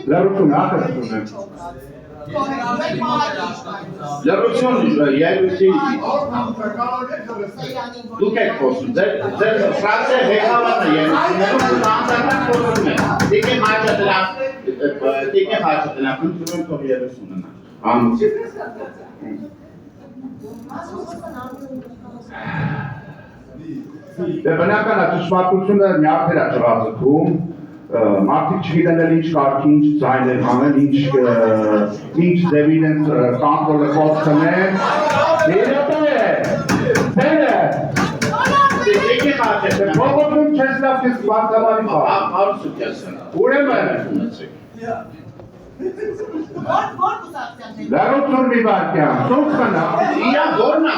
Լրություն ախտում եմ։ Լրություն երևի դուք եք խոսում, ձեր ֆրանսիա ղեկավարն է երևի անձնական խոսում է։ Դիգե հաճատելա, խնդրում եմ թող երևի ունենա։ Անցի։ Դե բնական է ճշմարտությունը նյարդեր է ճղածքում, մարդիկ չգիտեն էլ ինչ կարգի, ինչ ձայներ հանեն, ինչ ձևին են կոնտրոլը կողքնեն։ Բողոքում չես լավ կես բանտավարի պար։ Ուրեմն։ Լարություն մի բարկյան, սոք խնա, իան գորնա,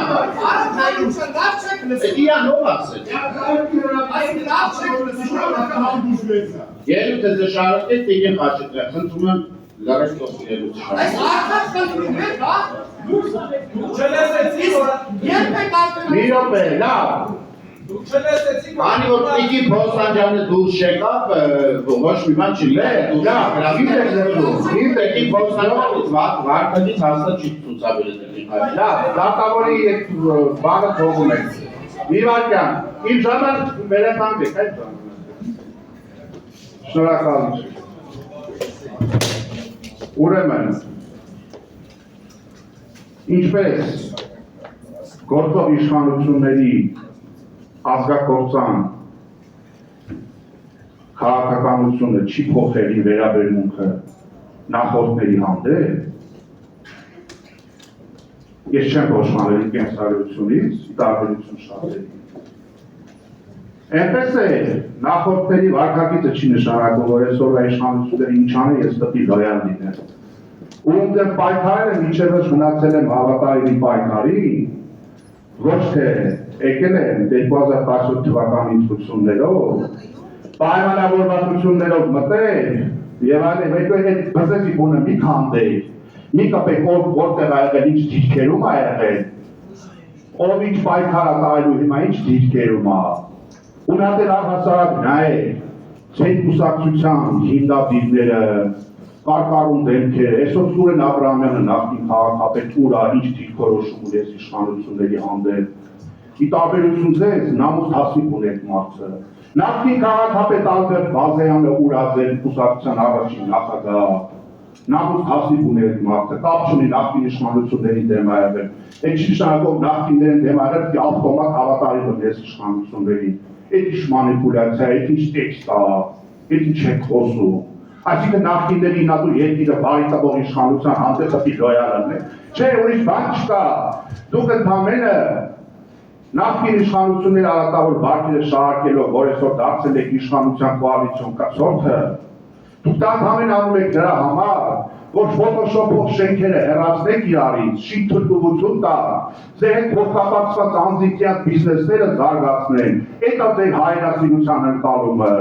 իան հով ասեց։ Երութ է զշարըտ է տիգեն խաչետ է, խնդրում եմ լարաշ տոսի երութ շարըտ։ Այս արդար խնդրում է, բա, դուք չլեսեցի, մի ռոպ է, լավ։ Անի որ պիկի փոստանջանը դուրս շեկավ, ոչ մի բան չի լավ, իմ տեկի փոստանջանից վարկադից հաստատ չի ծուցաբերել լավ, դատավորի բանը թողում եք, մի վարկյան, իմ ժաման վերենտանք եք, այդ ժաման շնորհակալություն ուրեմն ինչպես գործող իշխանությունների ազգակործան քաղաքականությունը չի փոխել իր վերաբերմունքը նախորդների հանդեպ, ես չեմ փոխանցել կենսագրությունից, տարբերություն շատերի։ Այնպես է, նախորդների վարքագիծը չի նշանակում, որ այսօրվա իշխանությունները ինչ անեն, ես պետք է լոյալ լինեմ։ Ում դեմ պայքարել եմ, մինչև մնացել եմ հավատարիմ պայքարի, ոչ թե եկել են 2018 թվականի ընտրություններով, պայմանավորվածություններով մտել եւ այլն, հետո այդ բզեզի բունը մի քանդել, մի կապեք որտեղ ա եղել, ինչ դիրքերում ա եղել, ով ինչ պայքար ա տալու հիմա ինչ դիրքերում ա, ունատել առհասարակ նայեք, ցույց կուսակցության հիմնադիրները, կարկառուն դեմքերը, այսօր Սուրեն Աբրահամյանը նախկին քաղաքապետ ուր ա, ինչ դիրքորոշում ունես իշխանությունների հանդեպ, ի տարբերություն ձեզ նամուս հասիք ունեք մարդը, նախկին քաղաքապետ Ալբերտ Բազեյանը ուր ա ձեր կուսակցության առաջին նախագահ, նամուս հասիք ունեք մարդը, կապ չունի նախկին իշխանությունների դեմ ա եղել, այդ իշխանական նախկիններին դեմ ա եղել, ավտոմատ հավատարիմ ունես իշխանություններին, այդ ինչ մանիպուլյացիա, այդ ինչ տեքստ ա, այդ ինչ եք խոսում, այսինքն նախկինների ինատու երկիրը բարի տվող իշխանության հանդեպ պետք է լոյալ լինել, չէ, ուրիշ բան չկա, դուք ընդամենը նախկին իշխանությունների արատավոր բարգերը շարարկելով, որ այսօր դարձել եք իշխանության կոալիցիոն կացորդը, դուք դա ընդամենը անում եք դրա համար, որ ֆոտոշոփով շենքերը հեռացնեք իրարից, շիտ թույլտվություն տա, ձեր հետ փոխկապակցված անձիկյան բիզնեսները զարգացնեն, այդ է ձեր հայրենասիրության ընկալումը,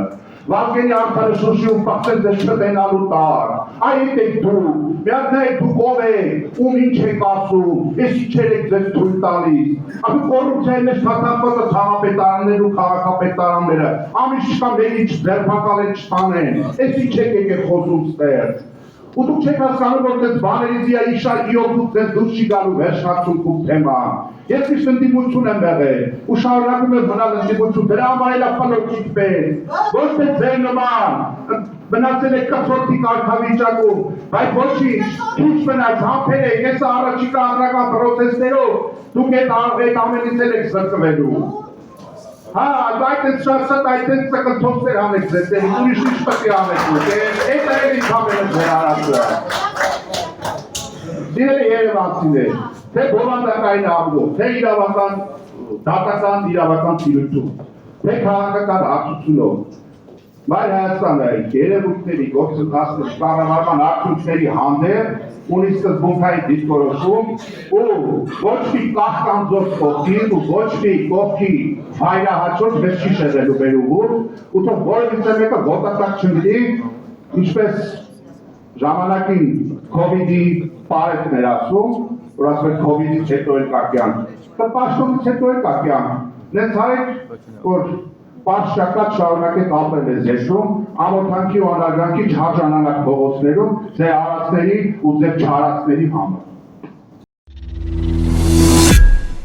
Վազգենի արդարը շուշիում պախցել ձեր չտենալու տար, այդ եք դու, միացնեք դուք ով եք, ում ինչ եք ասում, ես իչեր եք ձեզ թույլ տալիս, ապի կոռուպցիայի մեջ թաթախվածը քաղաքապետարաններ ու քաղաքապետարանները, ամիս չկա մեկի ձերբակալ են չտանեն, ես ինչ եք եկեք խոսում ստեղ, ու դուք չեք հասկանում, որ ձեզ բաներից իա իշար իոբուք ձեզ դուր չի գալու վերջնացում կուք թեմա, ես միշտ ընդդիմություն եմ եղել, ու շարունակում եմ մնալ ընդդիմություն, դրա համար էլ ապալոջիկ պես, ոչ թե ձեր նման, մնացել եք կցորդի կարգավիճակում, բայց ոչինչ, ինչ մնաց, համբեր եք, ես առաջիկա անձնական պրոցեսներով, դուք այդ ամենից էլ եք զրկվելու։ Հա, այդ շատ այդպես ծկլթոցներ անեք ձեզ, ուրիշ ինչ պետք է անեք, այդ էլ ինձ ամենը ձեր արածը։ Սիրելի երևանցիներ, թե բովանդակային աղբով, թե իրավական, դատական իրավական տիրույթում, թե քաղաքական ակցությունով, Մայր Հայաստանը երևույթների գործընթացների կառավարման արդյունքների հանդեպ ունի սկզբունքային դիրքորոշում ու ոչ մի կախկանձով կողքի ու ոչ մի կողքի հայրահաճոց մեզ չի շեղելու բերուղուր ու թող որևիցե մեկը ոտակակ չգիտի ինչպես ժամանակին քովիդի պարետն էր ասում, որ ասում էր քովիդից հետո էլ կա կյանք, դա պաշտոնից հետո էլ կա կյանք, նենց արեք որ Պարշակած շարունակեք ապրել ես եշում, ամոթանքի ու անարգանքի չհարժանանակ փողոցներում, ձեր արածների ու ձեր չարածների համար։